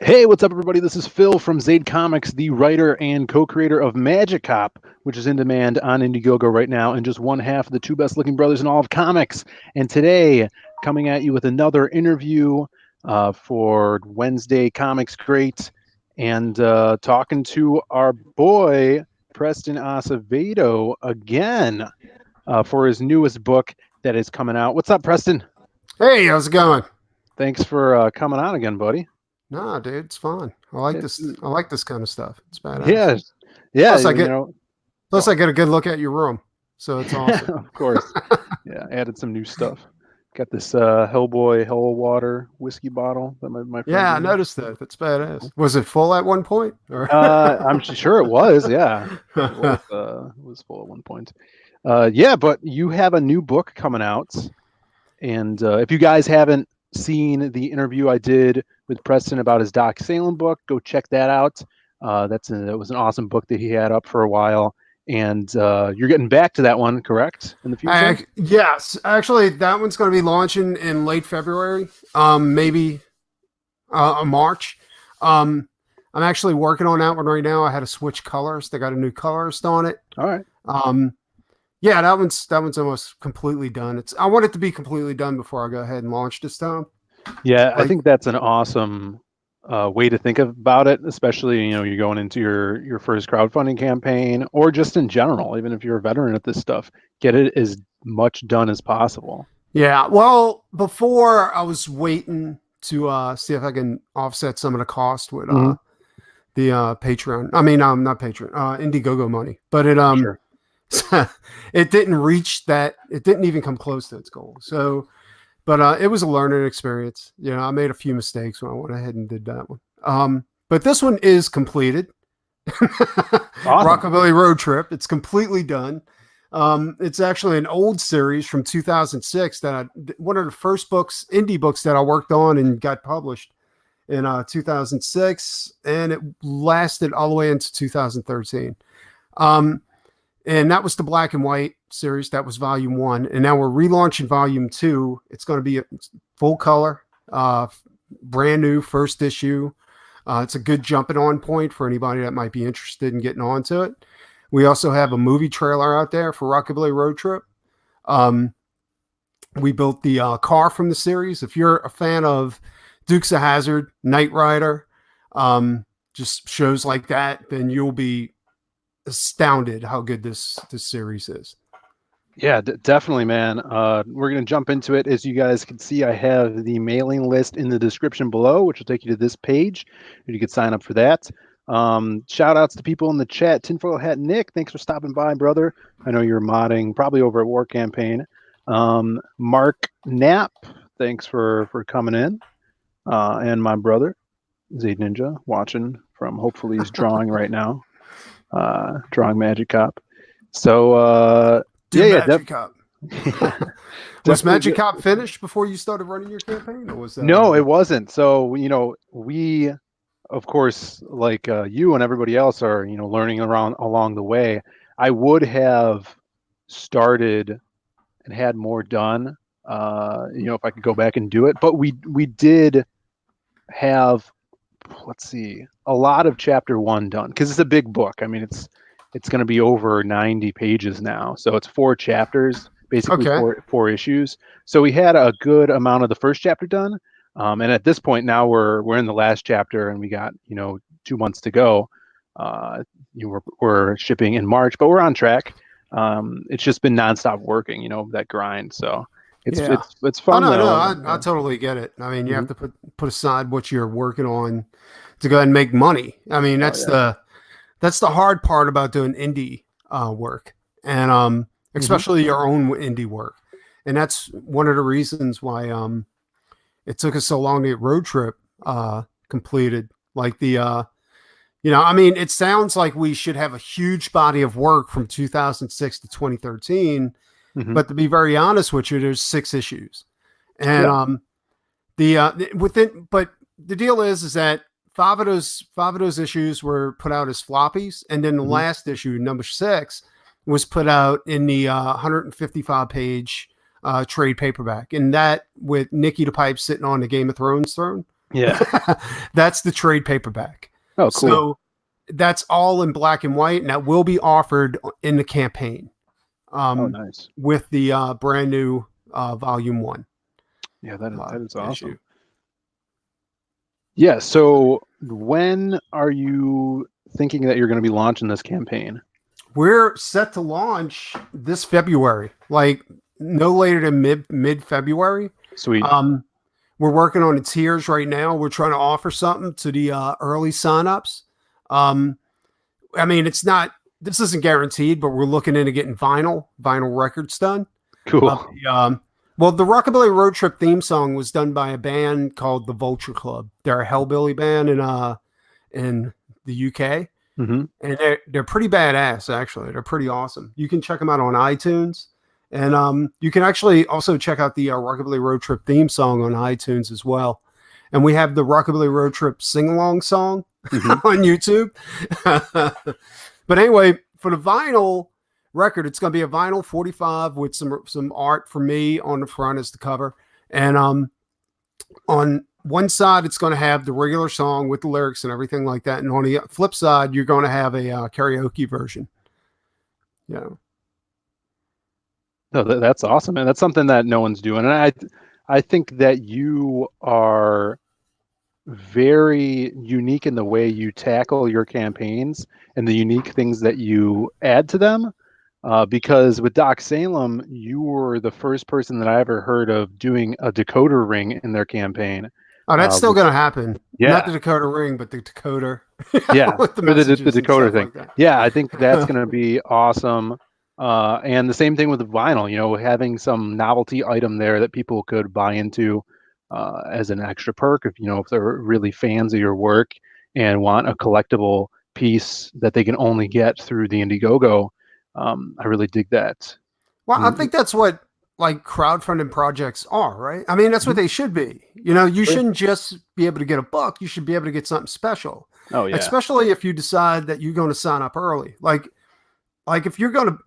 Hey, what's up, everybody? This is Phil from Zaid Comics, the writer and co-creator of Magic Cop, which is in demand on Indiegogo right now, and just one half of the two best-looking brothers in all of comics. And today, coming at you with another interview for Wednesday Comics Great, and talking to our boy Preston Asevedo again for his newest book that is coming out. What's up, Preston? Hey, how's it going? Thanks for coming on again, buddy. Nah, dude, it's fun. I like this. I like this kind of stuff. It's badass. Yeah, yeah, Plus, I you get know. plus I get a good look at your room, so it's awesome. Of course. Yeah, added some new stuff. Got this Hellboy Hell Water whiskey bottle that my friend Yeah, I gave me. noticed that. That's badass. Was it full at one point? Or I'm sure it was. Yeah, it was full at one point. Yeah, but you have a new book coming out, and if you guys haven't seen the interview I did with Preston about his Doc Salem book, go check that out. It was an awesome book that he had up for a while, and you're getting back to that one, correct? In the future? Yes, actually, that one's going to be launching in late February, maybe March. I'm actually working on that one right now. I had to switch colors. They got a new colorist on it. All right. Yeah, that one's almost completely done. I want it to be completely done before I go ahead and launch this time. Yeah, I think that's an awesome way to think about it, especially you're going into your first crowdfunding campaign, or just in general. Even if you're a veteran at this stuff, get it as much done as possible. Yeah, well, before I was waiting to see if I can offset some of the cost with the Patreon. I mean, not Patreon, Indiegogo money, but Sure. it didn't reach that. It didn't even come close to its goal. So, but it was a learning experience. I made a few mistakes when I went ahead and did that one. But this one is completed. Awesome. Rockabilly Road Trip. It's completely done. It's actually an old series from 2006 one of the first indie books that I worked on and got published in 2006, and it lasted all the way into 2013. And that was the black and white series. That was volume 1. And now we're relaunching volume 2. It's going to be a full color, brand new first issue. It's a good jumping on point for anybody that might be interested in getting onto it. We also have a movie trailer out there for Rockabilly Road Trip. We built the car from the series. If you're a fan of Dukes of Hazzard, Knight Rider, just shows like that, then you'll be astounded how good this series is. Yeah, definitely, man. We're going to jump into it. As you guys can see, I have the mailing list in the description below, which will take you to this page. You can sign up for that. Shout outs to people in the chat. Tinfoil Hat Nick, thanks for stopping by, brother. I know you're modding probably over at War Campaign. Mark Knapp, thanks for coming in. And my brother, Zaid Ninja, watching from hopefully he's drawing right now. Drawing Magic Cop. So Magic Cop. Was Magic Cop Cop finished before you started running your campaign, or was that? No, it wasn't. So we, of course, like you and everybody else, are learning along the way. I would have started and had more done, if I could go back and do it. But we did have, let's see, a lot of chapter 1 done, because it's a big book. I mean, it's going to be over 90 pages now, so it's 4 chapters, basically. Okay. four issues. So we had a good amount of the first chapter done, and at this point now we're in the last chapter, and we got 2 months to go. We're shipping in March, but we're on track. It's just been nonstop working, that grind. So it's fun. I totally get it. I mean, you have to put aside what you're working on to go ahead and make money. I mean, that's the hard part about doing indie work, and especially your own indie work. And that's one of the reasons why it took us so long to get Road Trip completed. Like I mean, it sounds like we should have a huge body of work from 2006 to 2013. But to be very honest with you, there's 6 issues, and but the deal is that 5 of those issues were put out as floppies, and then the last issue, number 6, was put out in the 155 page trade paperback, and that with Nikki the Pipe sitting on the Game of Thrones throne. Yeah. That's the trade paperback. Oh, cool. So that's all in black and white, and that will be offered in the campaign Oh, um, nice. with the brand new volume 1 Yeah, that is issue. awesome. Yeah. So when are you thinking that you're going to be launching this campaign? We're set to launch this February, like no later than mid February. Sweet. Um, we're working on the tiers right now. We're trying to offer something to the early signups. Um, I mean, it's not. This isn't guaranteed, but we're looking into getting vinyl records done. Cool. Well, the Rockabilly Road Trip theme song was done by a band called the Vulture Club. They're a hellbilly band in the UK, Hmm. and they're pretty badass. Actually, they're pretty awesome. You can check them out on iTunes, and you can actually also check out the Rockabilly Road Trip theme song on iTunes as well. And we have the Rockabilly Road Trip sing along song Hmm. on YouTube. But anyway, for the vinyl record, it's going to be a vinyl 45 with some art for me on the front as the cover, and on one side it's going to have the regular song with the lyrics and everything like that, and on the flip side you're going to have a karaoke version. Yeah. No, that's awesome, man. That's something that no one's doing, and I think that you are very unique in the way you tackle your campaigns and the unique things that you add to them. Because with Doc Salem, you were the first person that I ever heard of doing a decoder ring in their campaign. Oh, that's still going Which, to happen. Not yeah, the decoder ring, but the decoder yeah, with the for the messages and decoder stuff thing. like that. Yeah, I think that's going to be awesome. And the same thing with the vinyl, having some novelty item there that people could buy into as an extra perk if they're really fans of your work and want a collectible piece that they can only get through the Indiegogo. I really dig that. Well, I Mm, think that's what like crowdfunding projects are, right? I mean, that's what mhm. they should be. You know, you Sure. shouldn't just be able to get a book. You should be able to get something special, Oh yeah. especially if you decide that you're going to sign up early. Like if you're gonna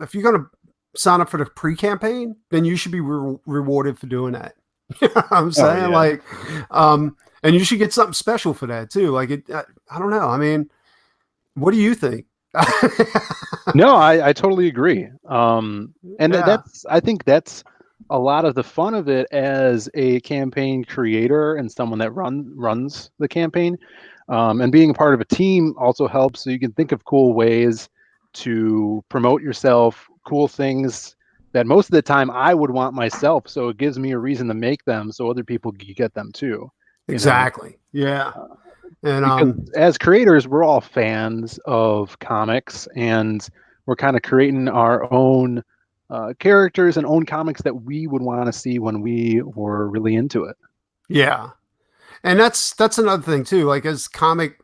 sign up for the pre-campaign, then you should be rewarded for doing that. You know what I'm Oh saying? yeah. And you should get something special for that too. Like I don't know. I mean, what do you think? No, I totally agree. And Yeah. that's I think that's a lot of the fun of it as a campaign creator and someone that runs the campaign. And being a part of a team also helps so you can think of cool ways to promote yourself, cool things that most of the time I would want myself. So it gives me a reason to make them so other people can get them too, you know. Exactly. Yeah. And Because as creators, we're all fans of comics and we're kind of creating our own characters and own comics that we would want to see when we were really into it. yeah. And that's another thing too. Like as comic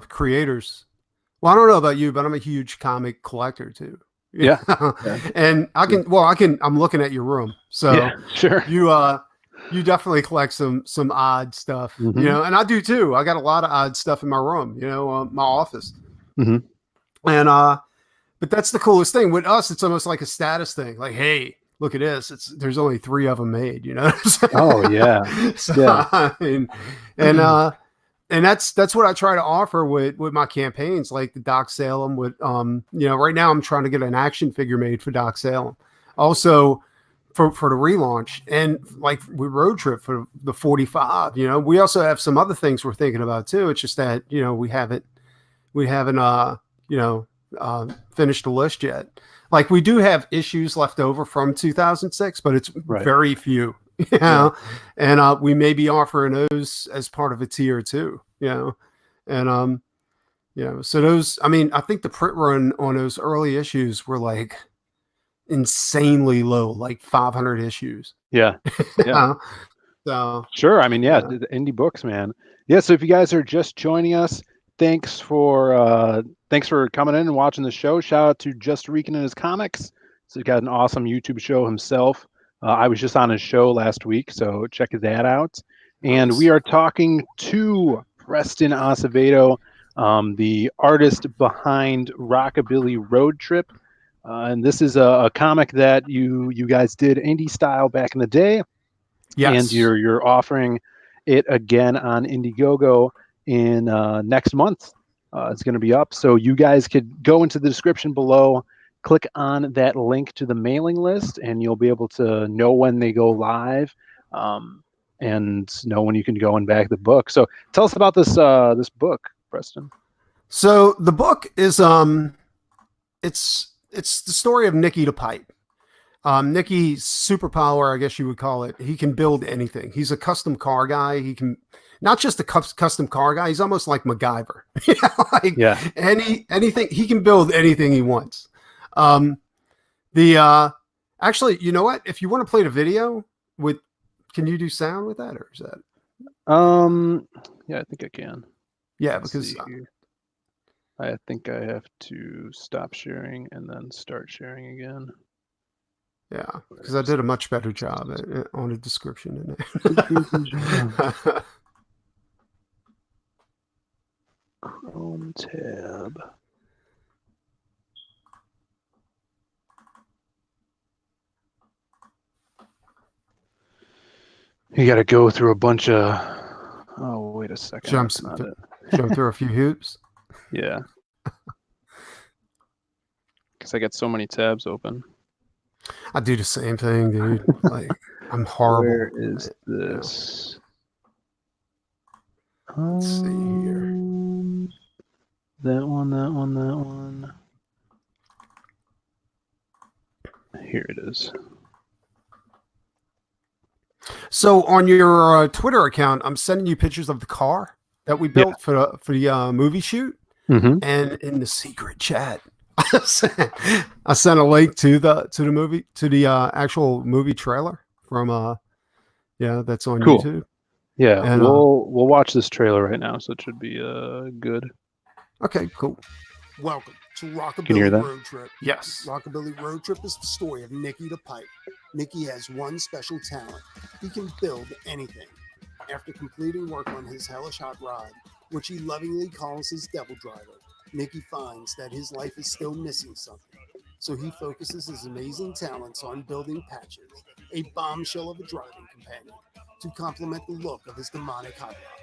creators, well, I don't know about you, but I'm a huge comic collector too. Yeah. Yeah. Yeah. And I'm looking at your room. Yeah. So Sure. you definitely collect some odd stuff, Hmm. and I do too. I got a lot of odd stuff in my room, my office. Hmm. And but that's the coolest thing with us. It's almost like a status thing. Like, hey, look at this. There's only 3 of them made, Oh yeah. So Yeah. I mean, and that's what I try to offer with my campaigns, like the Doc Salem. With right now I'm trying to get an action figure made for Doc Salem. Also, for the relaunch, and like with Road Trip for the 45. We also have some other things we're thinking about too. It's just that we haven't finished the list yet. Like we do have issues left over from 2006, but it's Right. very few. Yeah. And we may be offering those as part of a tier too. And so those. I mean, I think the print run on those early issues were like insanely low, like 500 issues. Yeah. Yeah. Uh, so Sure. I mean, yeah, yeah. the indie books, man. Yeah. So if you guys are just joining us, thanks for coming in and watching the show. Shout out to Just Reeking in his comics. So he's got an awesome YouTube show himself. I was just on his show last week, so check that out. And we Nice. are talking to Preston Asevedo, the artist behind Rockabilly Road Trip. And this is a comic that you guys did indie style back in the day, and Yes. you're offering it again on Indiegogo in next month. It's going to be up. So you guys could go into the description below, click on that link to the mailing list, and you'll be able to know when they go live, and know when you can go and back the book. So tell us about this book, Preston. So the book is it's the story of Nicky the Pipe. Nicky's superpower, I guess you would call it, he can build anything. He's a custom car guy. He can not just a custom car guy. He's almost like MacGyver. Like anything he can build anything he wants. Actually, you know what? If you want to play the video with, can you do sound with that, or is that? Yeah, I think I can. Yeah, because I think I have to stop sharing and then start sharing again. Yeah, because I did a much better job on the description in there. Chrome tab. You got to go through a bunch of. Oh, wait a second. Jump through a few hoops. Yeah. Because I got so many tabs open. I do the same thing, dude. Like, I'm horrible. Where is this? Let's see here. That one. Here it is. So on your Twitter account, I'm sending you pictures of the car that we built for the movie shoot, and in the secret chat, I sent a link to the actual movie trailer from that's on YouTube. Yeah, and we'll watch this trailer right now, so it should be good. Okay, cool. Welcome to Rockabilly Can you hear that? Road Trip. Yes. Rockabilly Road Trip is the story of Nicky the Pipe. Nicky has one special talent. He can build anything. After completing work on his hellish hot rod, which he lovingly calls his devil driver, Nicky finds that his life is still missing something. So he focuses his amazing talents on building Patches, a bombshell of a driving companion, to complement the look of his demonic hot rod.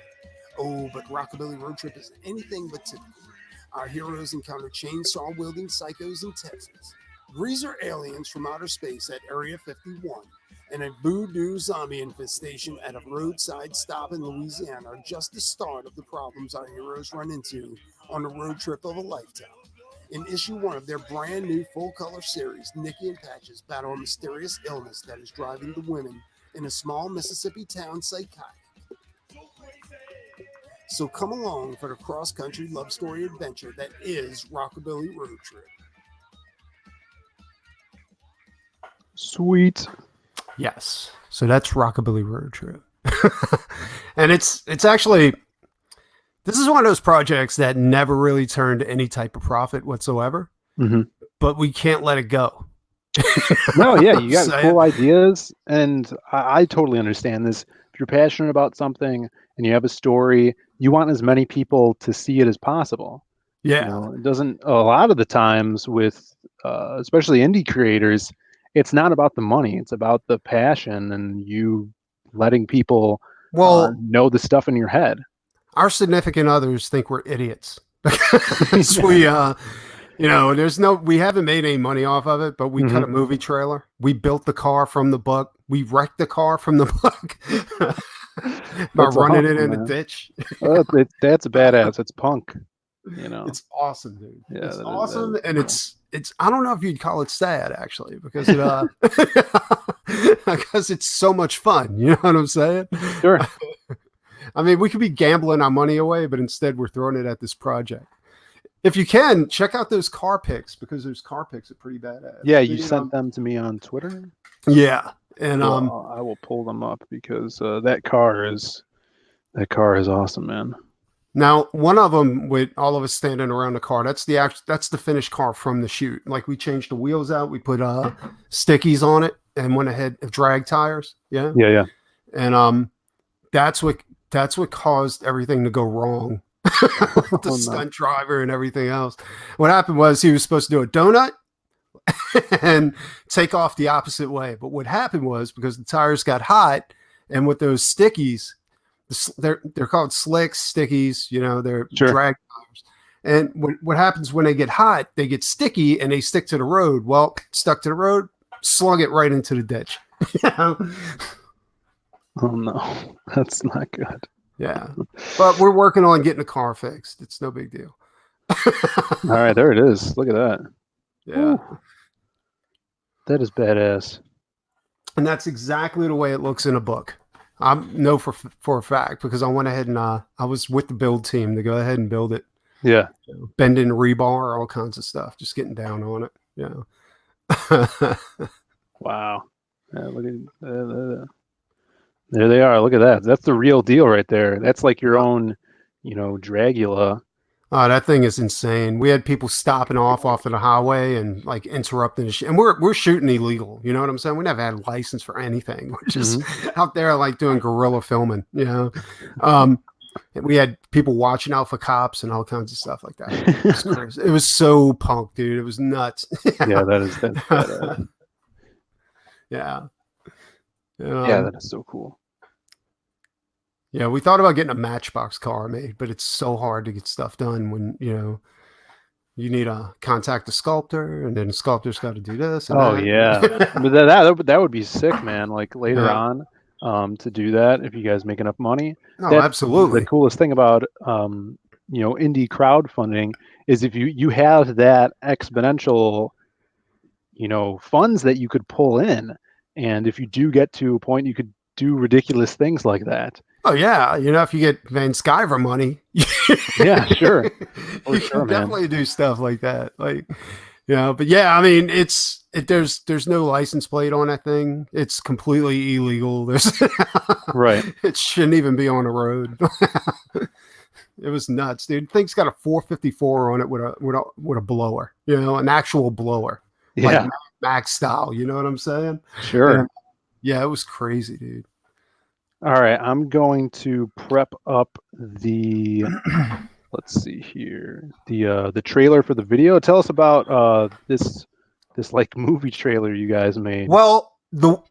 Oh, but Rockabilly Road Trip isn't anything but typical. Our heroes encounter chainsaw-wielding psychos in Texas, greaser aliens from outer space at Area 51, and a voodoo zombie infestation at a roadside stop in Louisiana are just the start of the problems our heroes run into on the road trip of a lifetime. In issue 1 of their brand new full-color series, Nicky and Patches battle a mysterious illness that is driving the women in a small Mississippi town psychotic. So come along for the cross-country love story adventure that is Rockabilly Road Trip. Sweet. Yes. So that's Rockabilly Road Trip. And it's actually, this is one of those projects that never really turned any type of profit whatsoever, but we can't let it go. No, yeah, you got cool ideas, and I totally understand this. If you're passionate about something and you have a story, you want as many people to see it as possible. Yeah. You know, it doesn't, a lot of the times with, especially indie creators, it's not about the money. It's about the passion and you letting people know the stuff in your head. Our significant others think we're idiots because we haven't made any money off of it, but we cut a movie trailer. We built the car from the book. We wrecked the car from the book by running it in a ditch. That's a badass. It's punk. You know, it's awesome, dude. Yeah, it's awesome, and it's. I don't know if you'd call it sad, actually, because because it's so much fun. You know what I'm saying? Sure. I mean, we could be gambling our money away, but instead we're throwing it at this project. If you can, check out those car pics, because those car pics are pretty badass. Yeah, you sent them to me on Twitter. Yeah, and I will pull them up because that car is awesome, man. Now, one of them with all of us standing around the car, that's the finished car from the shoot. Like, we changed the wheels out, we put stickies on it, and went ahead of drag tires. Yeah, and that's what caused everything to go wrong. The stunt driver and everything else. What happened was he was supposed to do a donut and take off the opposite way. But what happened was, because the tires got hot and with those stickies, they're called slicks, stickies. They're Sure. drag tires. And what happens when they get hot? They get sticky and they stick to the road. Well, stuck to the road, slung it right into the ditch. Oh no, that's not good. Yeah, but we're working on getting the car fixed. It's no big deal. All right, there it is. Look at that. Yeah. Ooh, that is badass. And that's exactly the way it looks in a book. I know for a fact because I went ahead and I was with the build team to go ahead and build it. Yeah. Bending rebar, all kinds of stuff, just getting down on it. Wow. Yeah, look at there they are. Look at that. That's the real deal right there. That's like your own, Dragula. Oh, that thing is insane. We had people stopping off of the highway and like interrupting the and we're shooting illegal. You know what I'm saying? We never had a license for anything. We're just out there like doing guerrilla filming. We had people watching out for cops and all kinds of stuff like that. It was crazy. It was so punk, dude. It was nuts. Yeah, that's badass. Yeah. Yeah, that is so cool. Yeah, we thought about getting a Matchbox car made, but it's so hard to get stuff done when you need to contact a sculptor, and then the sculptor's got to do this. And that. Yeah, but that would be sick, man. Like later on, to do that if you guys make enough money. No, absolutely. The coolest thing about indie crowdfunding is if you have that exponential, funds that you could pull in, and if you do get to a point, you could do ridiculous things like that. Oh yeah, if you get Van Sciver money, yeah, sure, you can definitely do stuff like that. Like, but yeah, I mean, there's no license plate on that thing. It's completely illegal. Right. It shouldn't even be on the road. It was nuts, dude. Thing's got a 454 on it with a blower, an actual blower, like Max style. You know what I'm saying? Sure. And, yeah, it was crazy, dude. All right, I'm going to prep up the. Let's see here, the trailer for the video. Tell us about this like movie trailer you guys made. Well, the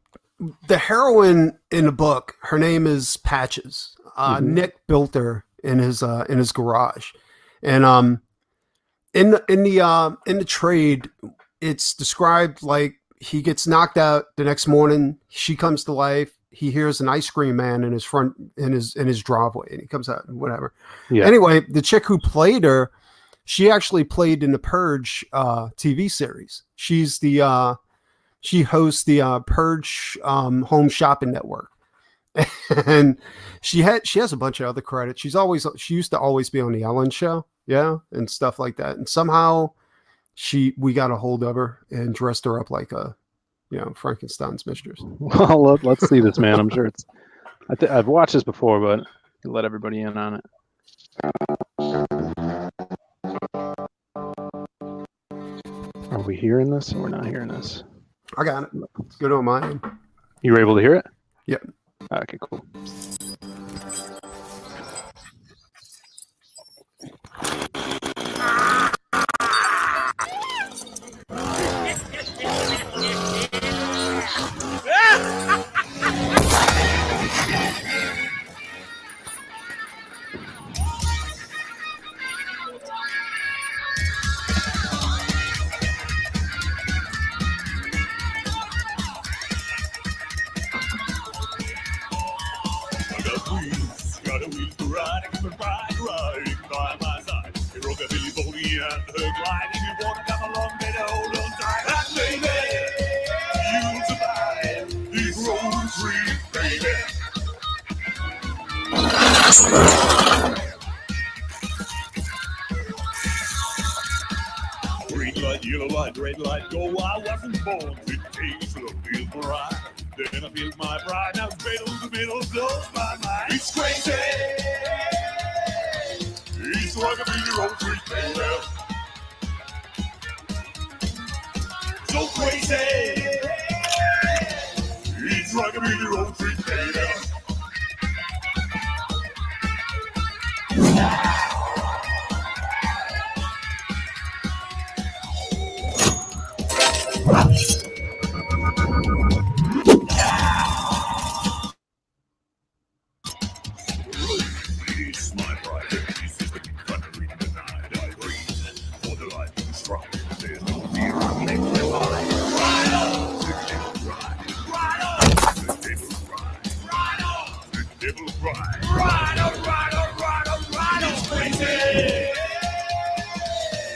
heroine in the book, her name is Patches. Nick built her in his garage, and in the trade, it's described like he gets knocked out the next morning. She comes to life. He hears an ice cream man in his driveway, and he comes out and whatever. Yeah. Anyway, the chick who played her, she actually played in the Purge TV series. She hosts the Purge Home Shopping Network, and she has a bunch of other credits. She used to always be on the Ellen Show, and stuff like that. And somehow we got a hold of her and dressed her up like a Frankenstein's mistress. Well, let's see this, man. I'm sure it's. I've watched this before, but let everybody in on it. Are we hearing this or we're not hearing this? I got it. It's good on my end. You were able to hear it? Yep. Okay, cool. Rockabilly body and her glide. If you wanna come along, better hold on tight. And baby, you'll survive this road trip, baby. Green light, yellow light, red light, go. I wasn't born to take slow, feel my ride. Then I feel my pride. Now middle to middle, blows my mind. It's crazy. It's Rockabilly road trip, baby. So crazy. It's Rockabilly road trip, baby. peace, my pride and peace is the country denied. I breathe for the life too strong. There's no fear of electrified. Ride on! The devil ride. Ride on! The devil ride. Ride on! The devil ride. Ride on, ride on, ride on, ride on, crazy!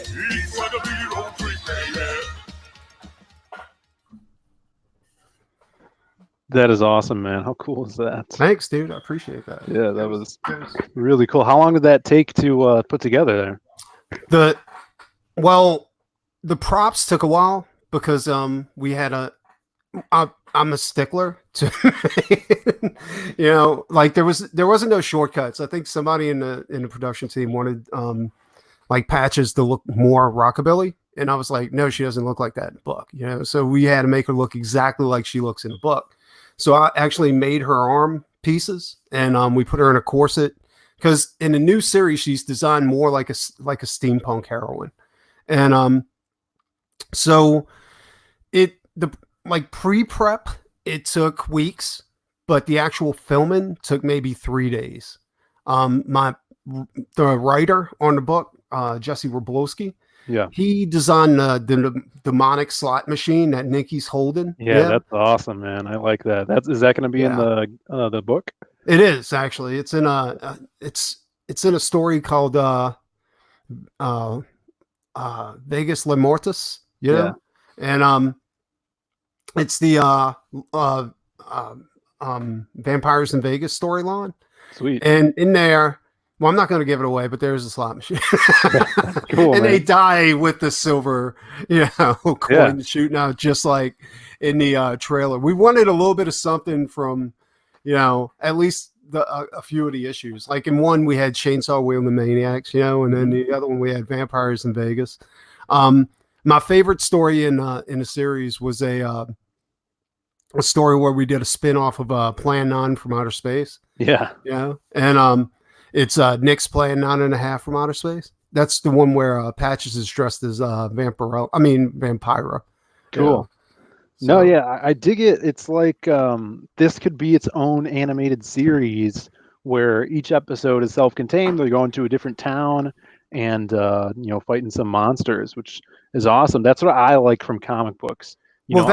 It's Rockabilly road trip, baby! That is awesome, man. How cool is that? Thanks, dude. I appreciate that. Yeah, that was really cool. How long did that take to put together there? The props took a while because we had I'm a stickler to like there wasn't no shortcuts. I think somebody in the production team wanted like Patches to look more rockabilly, and I was like, no, she doesn't look like that in the book, so we had to make her look exactly like she looks in the book. So I actually made her arm pieces, and we put her in a corset because in the new series she's designed more like a steampunk heroine, and so pre-prep it took weeks, but the actual filming took maybe 3 days. The writer on the book, Jesse Roblowski, Yeah. he designed the demonic slot machine that Nikki's holding. Yeah, that's awesome, man. I like that. Is that going to be in the book? It is actually. It's in a story called Vegas Le Mortis. Yeah. And it's the Vampires in Vegas storyline. Sweet. And in there, well, I'm not going to give it away, but there's a slot machine. Cool, and man. they die with the silver, coin shooting out, just like in the trailer. We wanted a little bit of something from, at least a few of the issues. Like in one, we had Chainsaw Wielding Maniacs, and then the other one we had Vampires in Vegas. My favorite story in the series was a story where we did a spin-off of Plan 9 from Outer Space. Yeah. And it's Nick's Plan 9.5 from Outer Space. That's the one where Patches is dressed as Vampira. Cool. No, yeah, I dig it. It's like this could be its own animated series where each episode is self-contained. They're going to a different town and fighting some monsters, which is awesome. That's what I like from comic books. You're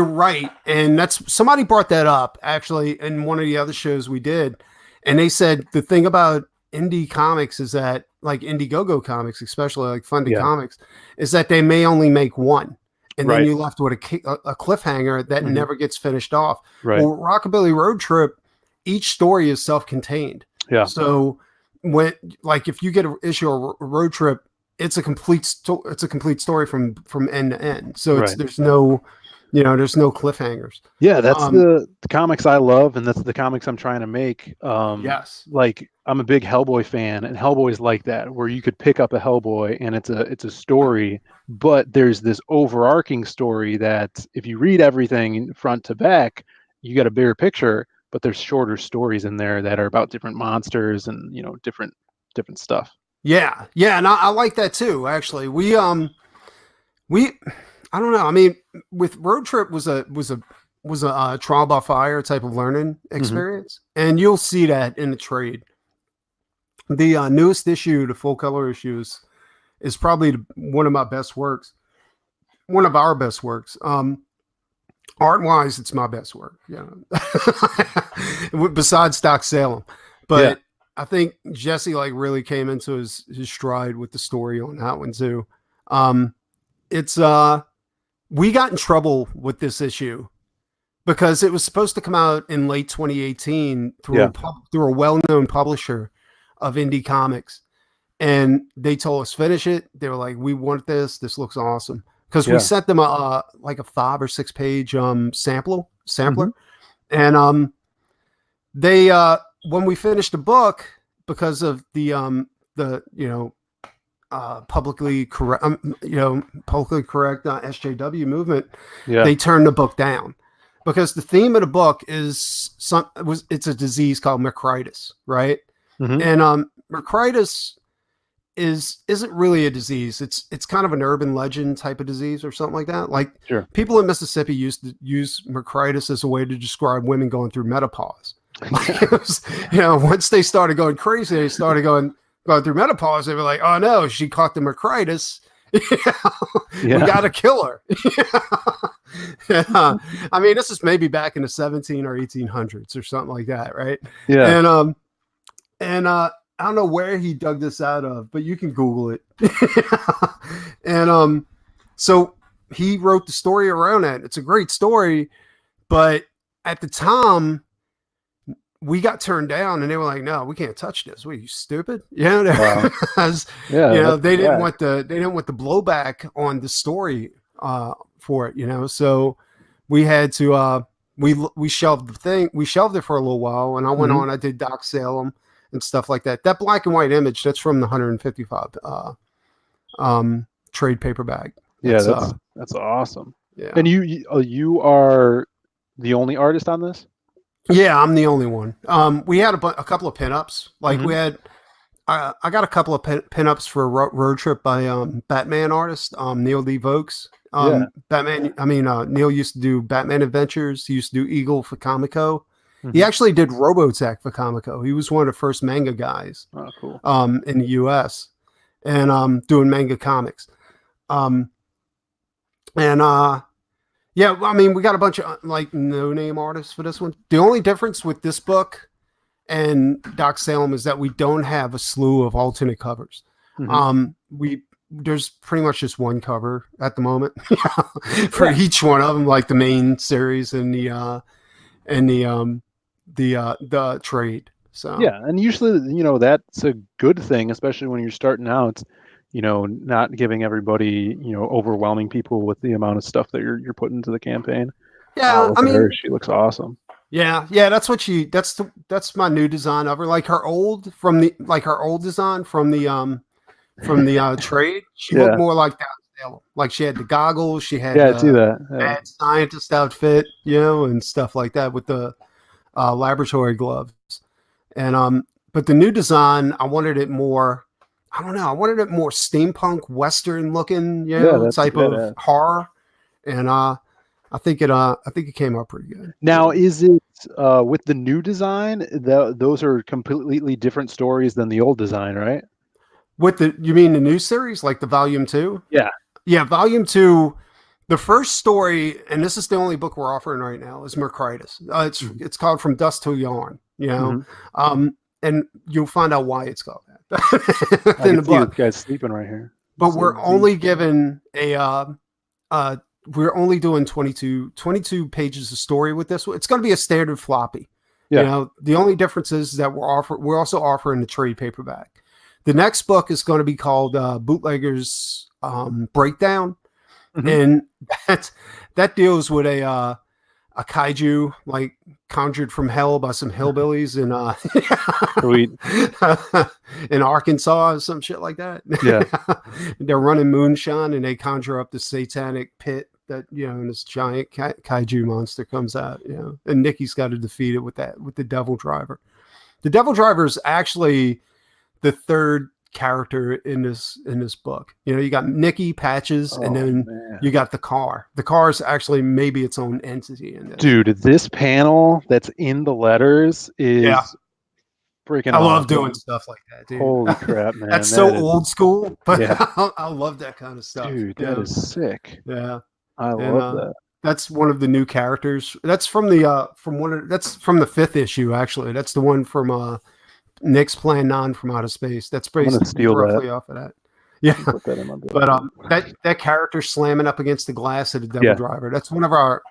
right, and that's somebody brought that up actually in one of the other shows we did, and they said the thing about indie comics is that, like Indiegogo comics, especially like funded comics, is that they may only make one, and then you're left with a cliffhanger that never gets finished off. Right. Well, Rockabilly Road Trip, each story is self-contained. Yeah. So if you get an issue of Road Trip, it's a complete story from end to end. So there's no cliffhangers. Yeah, that's the comics I love, and that's the comics I'm trying to make. Yes. Like I'm a big Hellboy fan, and Hellboy's like that, where you could pick up a Hellboy and it's a story, but there's this overarching story that if you read everything front to back, you get a bigger picture, but there's shorter stories in there that are about different monsters and different stuff. Yeah, and I like that too. Actually, we I don't know. I mean, with Road Trip was a trial by fire type of learning experience, and you'll see that in the trade. The newest issue, the full color issues, is probably one of my best works, one of our best works. Art wise, it's my best work. Besides Doc Salem, but I think Jesse really came into his stride with the story on that one too. We got in trouble with this issue because it was supposed to come out in late 2018 through a well-known publisher of indie comics, and they told us finish it. They were like, "We want this. This looks awesome." Because we sent them a 5 or 6 page sampler, and they when we finished the book, because of the publicly correct SJW movement, they turned the book down because the theme of the book is it's a disease called mercritis, right? And mercritis isn't really a disease. It's kind of an urban legend type of disease or something like that. People in Mississippi used to use mercritis as a way to describe women going through menopause. Like, it was, once they started going crazy, they started going through menopause. They were like, "Oh no, she caught the Mercritis. We got to kill her." I mean, this is maybe back in the 17 or 1800s or something like that, right? Yeah. And I don't know where he dug this out of, but you can Google it. And so he wrote the story around that. It's a great story, but at the time, we got turned down, and they were like, "No, we can't touch this. What, are you stupid?" Wow. They didn't want the blowback on the story for it. So we had to we shelved the thing. We shelved it for a little while, and I went on. I did Doc Salem and stuff like that. That black and white image, that's from the 155 trade paperback. That's awesome. Yeah. And you are the only artist on this? Yeah, I'm the only one. We had a couple of pinups. Like we had, I got a couple of pinups for Road Trip by Batman artist Neil D. Vokes. Batman. I mean, Neil used to do Batman Adventures. He used to do Eagle for Comico. He actually did Robotech for Comico. He was one of the first manga guys. Oh, cool. In the U.S. and doing manga comics. Yeah, I mean, we got a bunch of like no-name artists for this one. The only difference with this book and Doc Salem is that we don't have a slew of alternate covers. There's pretty much just one cover at the moment for each one of them, like the main series and the trade. So yeah, and usually that's a good thing, especially when you're starting out. Not giving everybody, overwhelming people with the amount of stuff that you're putting into the campaign. Yeah, I mean, she looks awesome. Yeah, that's what that's my new design of her. Like her old design from the trade. She looked more like that. Like she had the goggles, she had I see that. mad scientist outfit, and stuff like that with the laboratory gloves. And but the new design, I wanted it more. I don't know. I wanted it more steampunk, Western looking, type of horror, and I think it came out pretty good. Now, is it with the new design? Those are completely different stories than the old design, right? You mean the new series, like the Volume 2? Yeah, Volume 2. The first story, and this is the only book we're offering right now, is Mercritis. It's called From Dust to Yarn. And you'll find out why it's called that. In the book, guys sleeping right here. But we're only given we're only doing 22 pages of story with this one. It's going to be a standard floppy. The only difference is that we're also offering the trade paperback. The next book is going to be called Bootlegger's Breakdown, and that deals with a kaiju like conjured from hell by some hillbillies in Arkansas or some shit like that. Yeah. They're running moonshine and they conjure up the satanic pit that, and this giant kaiju monster comes out, and Nikki's got to defeat it with the Devil Driver. The Devil Driver is actually the third character in this book. You got Nikki, Patches, and then you got the car. The car is actually maybe its own entity in this. Dude, this panel that's in the letters is freaking I love doing stuff like that, dude. Holy crap, man. That's so old school, but I love that kind of stuff. Dude, that is sick. Yeah. I love that. That's one of the new characters. That's from that's from the 5th issue, actually. That's the one from Nick's Plan 9 from Outer Space. That's based roughly off of that. Yeah. Put that in my book. But that character slamming up against the glass of the Devil Driver. That's one of our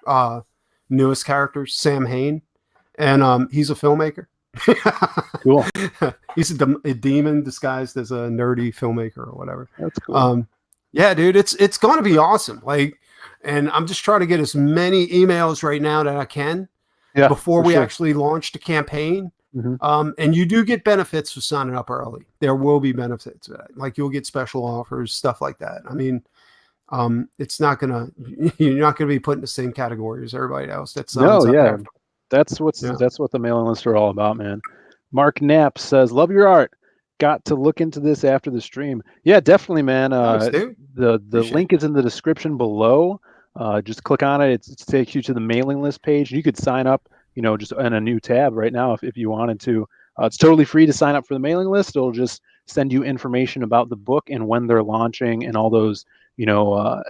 newest characters, Sam Hain, and he's a filmmaker. Cool. He's a demon disguised as a nerdy filmmaker or whatever. That's cool. Yeah, dude, it's going to be awesome. And I'm just trying to get as many emails right now that I can before we actually launch the campaign. And you do get benefits for signing up early. There will be benefits, like you'll get special offers, stuff like that. I mean, it's not you're not gonna be put in the same category as everybody else. That's that's what the mailing lists are all about, man. Mark Knapp says, "Love your art. Got to look into this after the stream." Yeah, definitely, man. The link is in the description below. Just click on it. It takes you to the mailing list page. You could sign up, just in a new tab right now if you wanted to. It's totally free to sign up for the mailing list. It'll just send you information about the book and when they're launching and all those,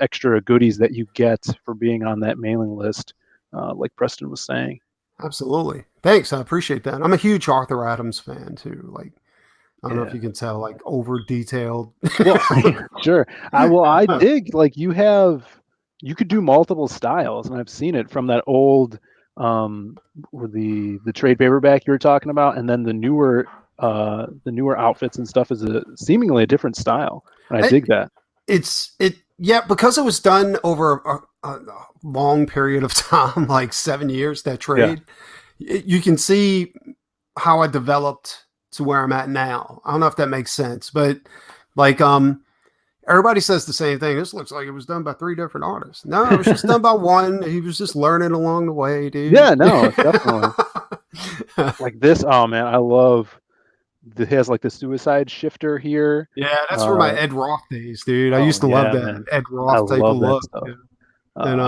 extra goodies that you get for being on that mailing list, like Preston was saying. Absolutely. Thanks. I appreciate that. I'm a huge Arthur Adams fan too. Like, I don't know if Yeah. you can tell, like over detailed. Well, sure. I dig like you could do multiple styles, and I've seen it from that old with the trade paperback you were talking about, and then the newer outfits and stuff is seemingly a different style, and I dig that. Yeah, because it was done over a long period of time, like 7 years, that trade. You can see how I developed to where I'm at now. I don't know if that makes sense, but like everybody says the same thing. This looks like it was done by 3 different artists. No, it was just done by one. He was just learning along the way, dude. Yeah, no, definitely. Like this, oh man, I love. It has like the suicide shifter here. Yeah, that's for my Ed Roth days, dude. I Oh, used to love that man. Ed I Roth type of love that look. stuff. Yeah. And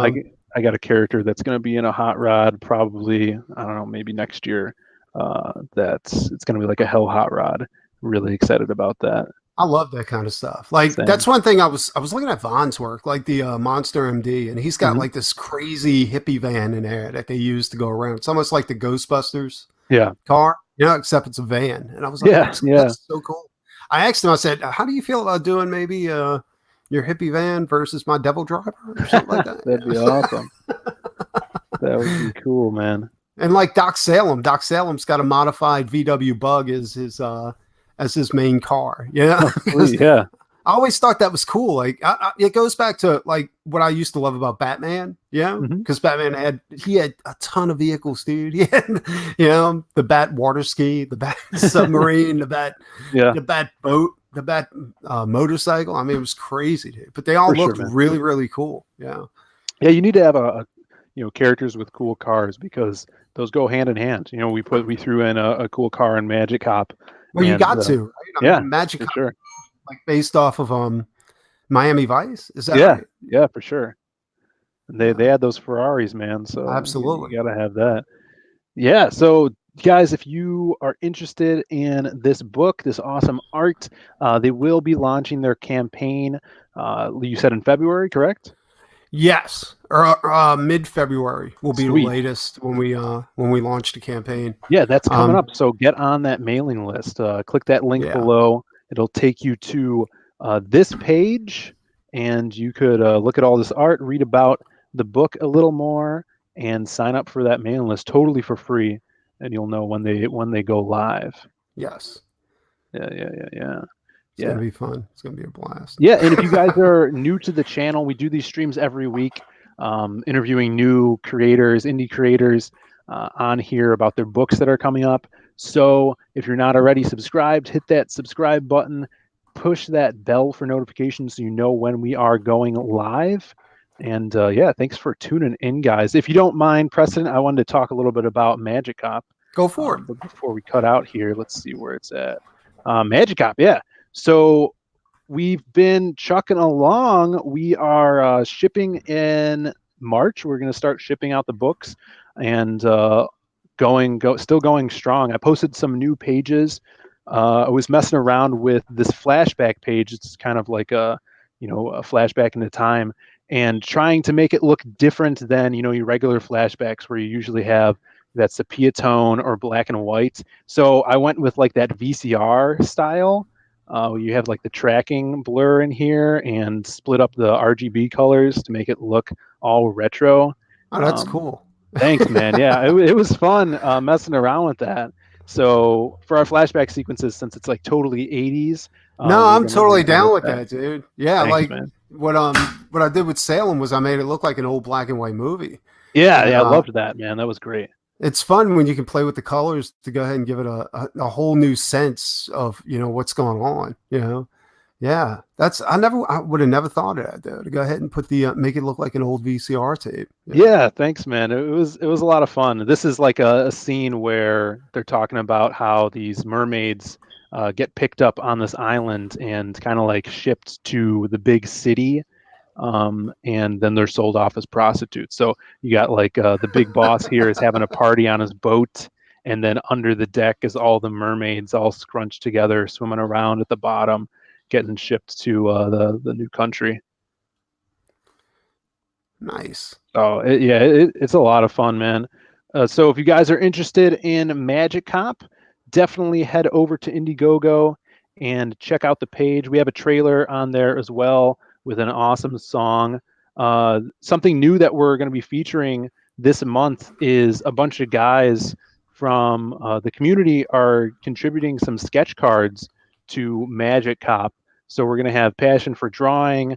I got a character that's going to be in a hot rod probably, I don't know, maybe next year. It's going to be like a hell hot rod. Really excited about that. I love that kind of stuff. Like Same. that's one thing I was looking at Von's work, like the Monster MD, and he's got like this crazy hippie van in there that they use to go around. It's almost like the Ghostbusters car, except it's a van. And I was like, that's so cool. I asked him, I said, how do you feel about doing maybe your hippie van versus my Devil Driver or something like that? That'd be awesome. That would be cool, man. And like Doc Salem's got a modified VW Bug as his main car. Yeah. Yeah. I always thought that was cool. Like it goes back to like what I used to love about Batman. Yeah. Because Batman had a ton of vehicles, dude. He had, the Bat water ski, the Bat submarine, the Bat boat, the Bat motorcycle. I mean, it was crazy, dude. But they all looked really, really cool. Yeah. Yeah. You need to have a characters with cool cars because those go hand in hand. We threw in a cool car in Magic Cop. Well, you got to. Magic Cop, sure. Like based off of Miami Vice. Is that right? Yeah, for sure. And they had those Ferraris, man. So absolutely, you gotta have that. Yeah. So guys, if you are interested in this book, this awesome art, they will be launching their campaign. You said in February, correct? Yes, or mid-February will be the latest when we launch the campaign. Yeah, that's coming up. So get on that mailing list. Click that link below. It'll take you to this page, and you could look at all this art, read about the book a little more, and sign up for that mailing list totally for free. And you'll know when they go live. Yes. Yeah. It's going to be fun. It's going to be a blast. Yeah, and if you guys are new to the channel, we do these streams every week, interviewing new creators, indie creators on here about their books that are coming up. So if you're not already subscribed, hit that subscribe button, push that bell for notifications so you know when we are going live. And thanks for tuning in, guys. If you don't mind, Preston, I wanted to talk a little bit about Magic Cop. Go for it. But before we cut out here, let's see where it's at. Magic Cop, yeah. So we've been chucking along. We are shipping in March. We're going to start shipping out the books and still going strong. I posted some new pages. I was messing around with this flashback page. It's kind of like a flashback into time and trying to make it look different than, your regular flashbacks where you usually have that sepia tone or black and white. So I went with like that VCR style. You have like the tracking blur in here and split up the RGB colors to make it look all retro. Oh, that's cool. Thanks, man. Yeah, it was fun messing around with that. So for our flashback sequences, since it's like totally 80s. No, I'm totally down with that, dude. Yeah, Thanks, like man. what I did with Salem was I made it look like an old black and white movie. Yeah, I loved that, man. That was great. It's fun when you can play with the colors to go ahead and give it a whole new sense of, what's going on, Yeah, I would have never thought of that though, to go ahead and put make it look like an old VCR tape. Yeah, thanks, man. It was a lot of fun. This is like a scene where they're talking about how these mermaids get picked up on this island and kind of like shipped to the big city and then they're sold off as prostitutes. So you got like the big boss here is having a party on his boat, and then under the deck is all the mermaids all scrunched together, swimming around at the bottom, getting shipped to the new country. Nice. Oh, it's a lot of fun, man. So if you guys are interested in Magic Cop, definitely head over to Indiegogo and check out the page. We have a trailer on there as well with an awesome song. Something new that we're going to be featuring this month is a bunch of guys from the community are contributing some sketch cards to Magic Cop. So we're going to have Passion for Drawing,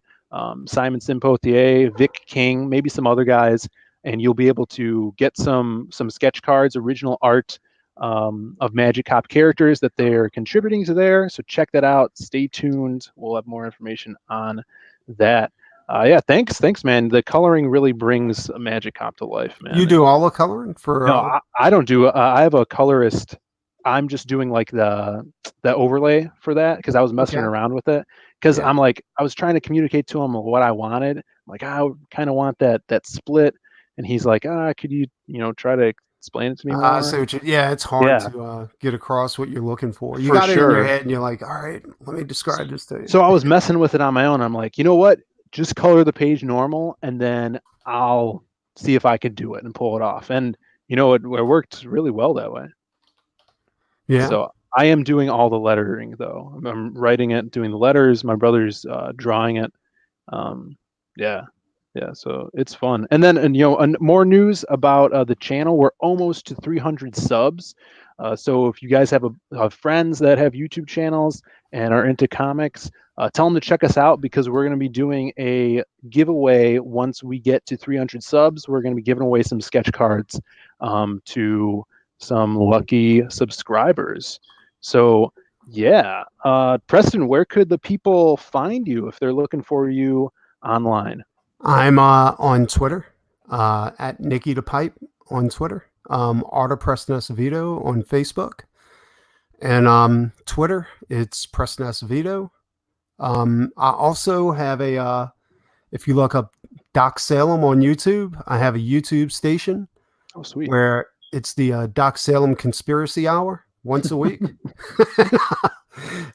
Simon Simpotier, Vic King, maybe some other guys, and you'll be able to get some sketch cards, original art of Magic Cop characters that they're contributing to there. So check that out. Stay tuned. We'll have more information on that. Yeah, thanks, man. The coloring really brings a Magic Cop to life, man. You do all the coloring for? No, I don't do. I have a colorist. I'm just doing like the overlay for that because I was messing around with it because I'm like I was trying to communicate to him what I wanted. I'm like I kind of want that split, and he's like, could you try to explain it to me more? It's hard to get across what you're looking for. You got it in your head, and you're like, all right, let me describe this to you. So I was messing with it on my own. I'm like, you know what? Just color the page normal, and then I'll see if I can do it and pull it off. And it worked really well that way. Yeah. So I am doing all the lettering though. I'm writing it, doing the letters. My brother's drawing it. So it's fun. And then, more news about the channel. We're almost to 300 subs. So if you guys have friends that have YouTube channels and are into comics, tell them to check us out because we're going to be doing a giveaway once we get to 300 subs. We're going to be giving away some sketch cards to some lucky subscribers. So yeah, Preston, where could the people find you if they're looking for you online? I'm on Twitter at Nicky the Pipe on Twitter. Preston Asevedo on Facebook, and Twitter it's Preston Asevedo. I also have if you look up Doc Salem on YouTube, I have a YouTube station. Oh, sweet. Where it's the Doc Salem Conspiracy Hour once a week.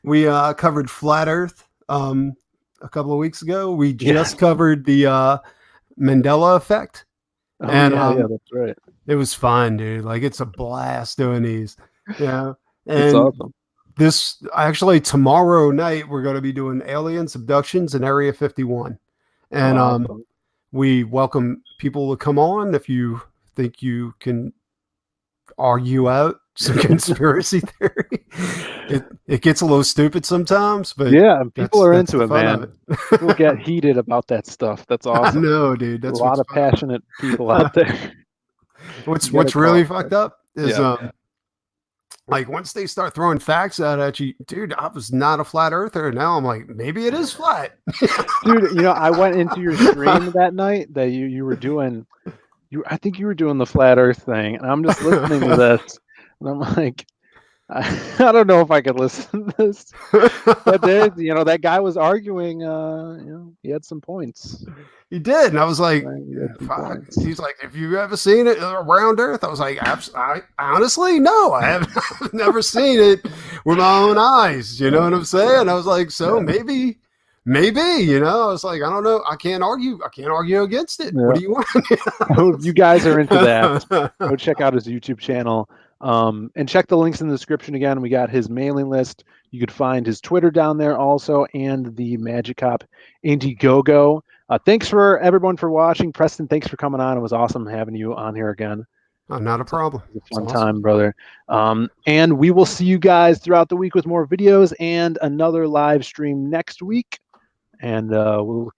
We covered Flat Earth a couple of weeks ago. We just covered the Mandela Effect. That's right. It was fun, dude. Like, it's a blast doing these. Yeah. And it's awesome. This actually tomorrow night we're going to be doing aliens, abductions in Area 51. And awesome. We welcome people to come on if you think you can argue out some conspiracy theory. It gets a little stupid sometimes, but yeah, people are into it, man. People get heated about that stuff. That's awesome. I know, dude. That's a lot of passionate people out there. What's really fucked up is like once they start throwing facts out at you, dude, I was not a flat earther. Now I'm like, maybe it is flat. Dude, I went into your stream that night that you were doing. I think you were doing the flat Earth thing, and I'm just listening to this, and I'm like, I don't know if I could listen to this. But that guy was arguing. He had some points. He did, and I was like, fuck. He's like, have you ever seen it around Earth? I was like, I honestly, no, I have I've never seen it with my own eyes. You know what I'm saying? I was like, so maybe, I was like, I don't know. I can't argue against it. Yeah. What do you want? You guys are into that. Go check out his YouTube channel. And check the links in the description again. We got his mailing list. You could find his Twitter down there also, and the Magic Cop Indiegogo. Thanks for everyone for watching. Preston, thanks for coming on. It was awesome having you on here again. Not a problem. It was a fun time, brother. And we will see you guys throughout the week with more videos and another live stream next week. And we'll catch